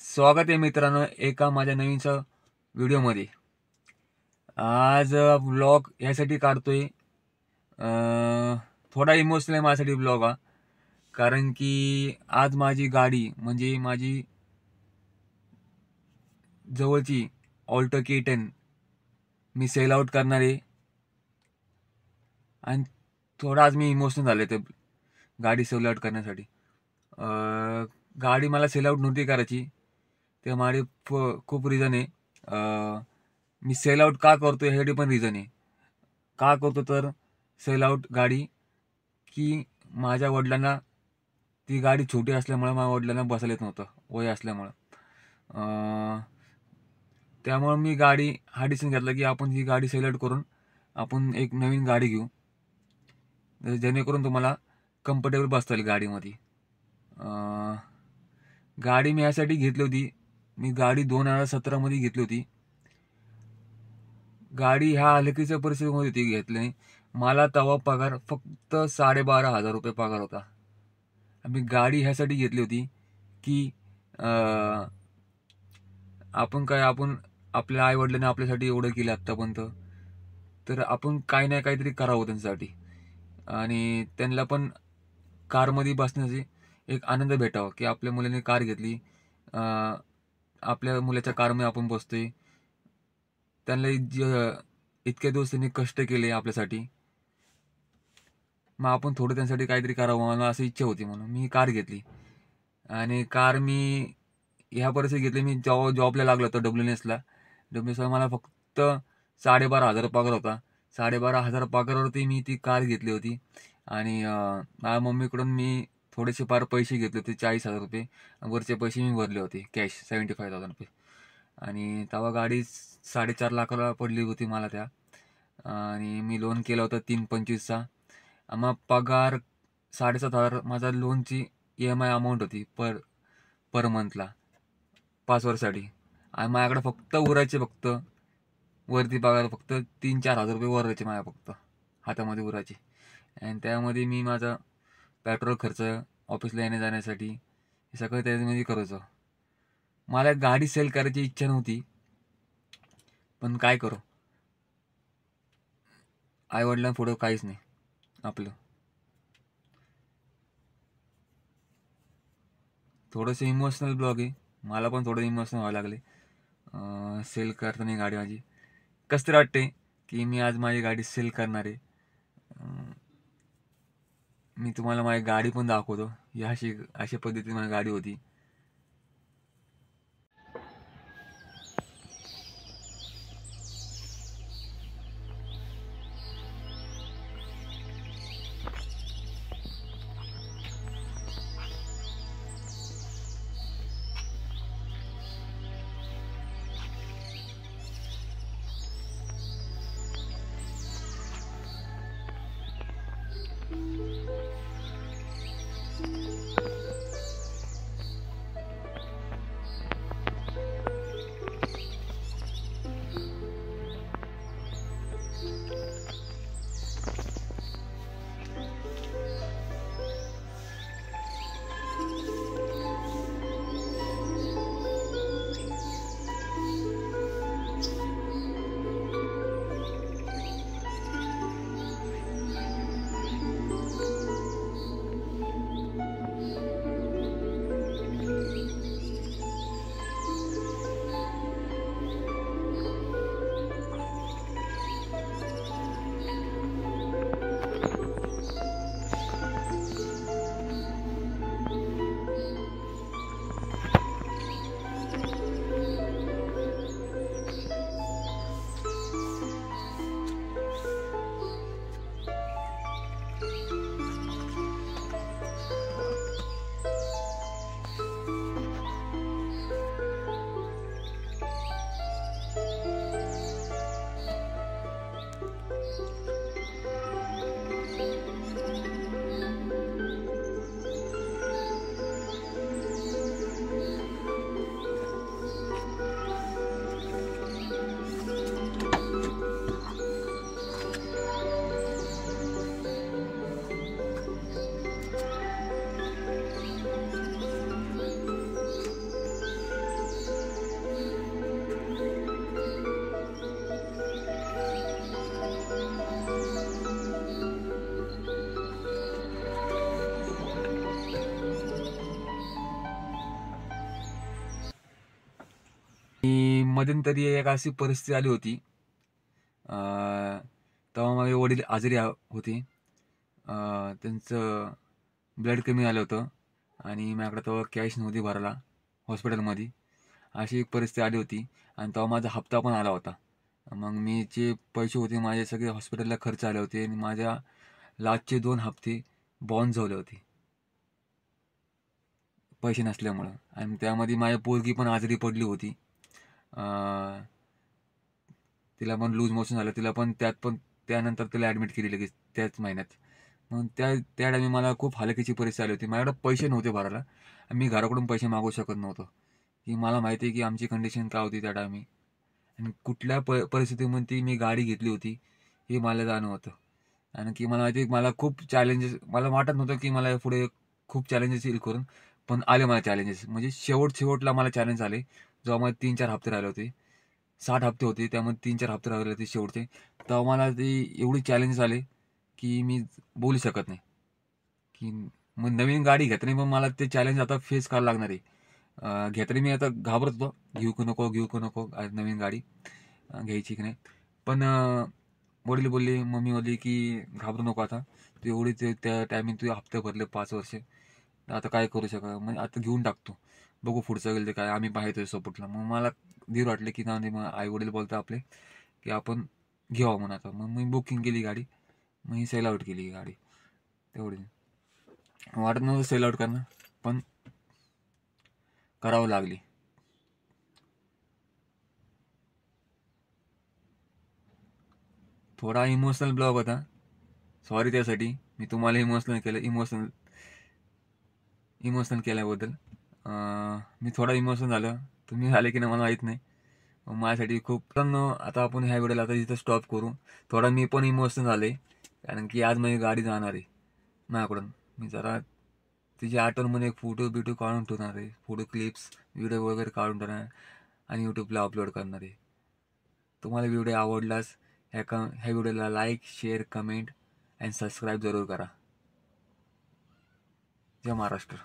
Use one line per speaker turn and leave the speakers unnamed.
स्वागत आहे मित्रांनो एका माझ्या नवीनच्या व्हिडिओमध्ये। आज ब्लॉग यासाठी काढतोय, थोडा इमोशनल आहे माझ्यासाठी ब्लॉग हा। कारण की आज माझी गाडी म्हणजे माझी जवळची ऑल्टो K10 मी सेल आउट करणार आहे। आणि थोडा आज मी इमोशनल झाले ते गाडी सेल आउट करण्यासाठी। गाडी मला सेल आउट नव्हती करायची, ते माझे खूप रिझन आहे। मी सेल आउट का करतो ह्यासाठी पण रिझन आहे। का करतो तर सेल आउट गाडी की माझ्या वडिलांना ती गाडी छोटी असल्यामुळे माझ्या वडिलांना बसायला येत नव्हतं वय असल्यामुळं। त्यामुळे मी गाडी हा डिसिजन घेतला की आपण ही गाडी सेल आउट करून आपण एक नवीन गाडी घेऊ, जेणेकरून तुम्हाला कम्फर्टेबल बसता येईल गाडीमध्ये। गाडी मी यासाठी घेतली होती, मी गाडी 2017 मध्ये घेतली होती। गाडी ह्या हलकीच्या परिस्थितीमध्ये होती घेतली, मला तेव्हा पगार फक्त 12,500 रुपये पगार होता। मी गाडी ह्यासाठी घेतली होती की आपण आपल्या आई वडिलांनी आपल्यासाठी एवढं केलं आत्तापर्यंत, तर आपण काही ना काहीतरी करावं त्यांच्यासाठी। आणि त्यांना पण कारमध्ये बसण्याची एक आनंद भेटावा की आपल्या मुलाने कार घेतली, आपल्या मुलाच्या कारमध्ये आपण बसतोय। त्यांना इतके दिवस त्यांनी कष्ट केले आपल्यासाठी, मग आपण थोडं त्यांच्यासाठी काहीतरी करावं, मला अशी इच्छा होती म्हणून मी कार घेतली। आणि कार मी ह्या परिस्थितीत घेतली, मी जेव्हा जॉबला लागलो होतो WNSला मला फक्त 12,500 पगार होता। 12,500 पगारावरती मी ती कार घेतली होती। आणि माझ्या मम्मीकडून मी थोडेसे फार पैसे घेतले होते, 40,000 रुपये, वरचे पैसे मी भरले होते कॅश 75,000 रुपये। आणि तेव्हा गाडी 4.5 लाखाला पडली होती मला त्या। आणि मी लोन केलं होतं 325चा। मग पगार 7,500 माझा लोनची EMI अमाऊंट होती पर मंथला 5 वर्षासाठी। आणि माझ्याकडे फक्त उरायचे वरती पगार फक्त 3-4 हजार रुपये वरायचे माझ्या फक्त हातामध्ये उरायचे। आणि त्यामध्ये मी माझा पेट्रोल खर्च, ऑफिसला येण्या जाण्यासाठी हे सगळं त्याच्यामध्ये करायचो। मला गाडी सेल करायची इच्छा नव्हती, पण काय करू, आईवडिलांपुढं काहीच नाही आपलं। थोडंसं इमोशनल ब्लॉग आहे, मला पण थोडं इमोशनल व्हावं लागले सेल करताना गाडी माझी। कसं तरी वाटते की मी आज माझी गाडी सेल करणार आहे। मी तुम्हाला माझी गाडी पण दाखवतो, ही अशा पद्धतीने माझी गाडी होती। मध्यंतरी एक अशी परिस्थिती आली होती. तेव्हा माझे वडील आजारी होते. त्यांचं ब्लड कमी आलं होतं आणि माझ्याकडे तेव्हा कॅश नव्हती भरायला हॉस्पिटलमध्ये. अशी एक परिस्थिती आली होती आणि तेव्हा माझा हप्ता पण आला होता. मग मी जे पैसे होते माझे सगळे हॉस्पिटलला खर्च आले होते आणि माझ्या लास्टचे 2 हप्ते बाउन्स झाले होते पैसे नसल्यामुळं. आणि त्यामध्ये माझी पोरगी पण आजारी पडली होती. तिला पण लूज मोशन झालं. तिला पण त्यानंतर तिला ॲडमिट केली लगेच त्याच महिन्यात. मग त्या टायमी मला खूप हलाखीची परिस्थिती आली होती. माझ्याकडे पैसे नव्हते भरायला आणि मी घराकडून पैसे मागवू शकत नव्हतो, की मला माहिती आहे की आमची कंडिशन काय होती त्या टायमी आणि कुठल्या परिस्थितीमध्ये मी गाडी घेतली होती हे मला जाणं होतं. आणि की मला माहिती आहे मला खूप चॅलेंजेस, मला वाटत नव्हतं की मला पुढे खूप चॅलेंजेस येईल करून, पण आले मला चॅलेंजेस. म्हणजे शेवटला मला चॅलेंज आले जेव्हा मला 3-4 हप्ते राहिले होते. 60 हप्ते होते त्यामध्ये 3-4 हप्ते राहिले होते शेवटचे. तेव्हा मला ते एवढे चॅलेंज आले की मी बोलू शकत नाही, की मग नवीन गाडी घेताना पण मला ते चॅलेंज आता फेस करावं लागणार आहे. घेताना मी आता घाबरत होतो, घेऊ की नको, घेऊ की नको नवीन गाडी घ्यायची की नाही. पण वडील बोलले, मम्मी बोलली की घाबरू नको आता. तू एवढी त्या टायमिंग तू हप्ते भरले 5 वर्ष. आता काय करू शकत, मग आता घेऊन टाकतो. बघू पुढचं गेलं ते काय, आम्ही पाहतोय सपोर्टला. मग मला धीर वाटले की नाही, मग आई वडील बोलतात आपले की आपण घेऊ म्हणून आता. मग मी बुकिंग केली गाडी. मग ही सेल आउट केली गाडी. तेवढी वाटत नव्हतं सेल आउट करणं, पण करावं लागली. थोडा इमोशनल ब्लॉग होता, सॉरी त्यासाठी. मी तुम्हाला इमोशनल केलं, इमोशनल केल्याबद्दल. मी थोडा इमोशनल झालं. तुम्ही झाले की नाही मला माहीत नाही. माझ्यासाठी खूप. पण आता आपण ह्या व्हिडिओला आता इथं स्टॉप करू. थोडा मी पण इमोशनल झाले कारण की आज माझी गाडी जाणार आहे माझ्याकडून. मी जरा तिची आठवणमध्ये एक फोटो बिटो काढून ठेवणार आहे, फोटो क्लिप्स व्हिडिओ वगैरे काढून ठेवणार आणि यूट्यूबला अपलोड करणार आहे. तुम्हाला व्हिडिओ आवडलास ह्या व्हिडिओला like, share, comment and subscribe जरूर करा. जय महाराष्ट्र.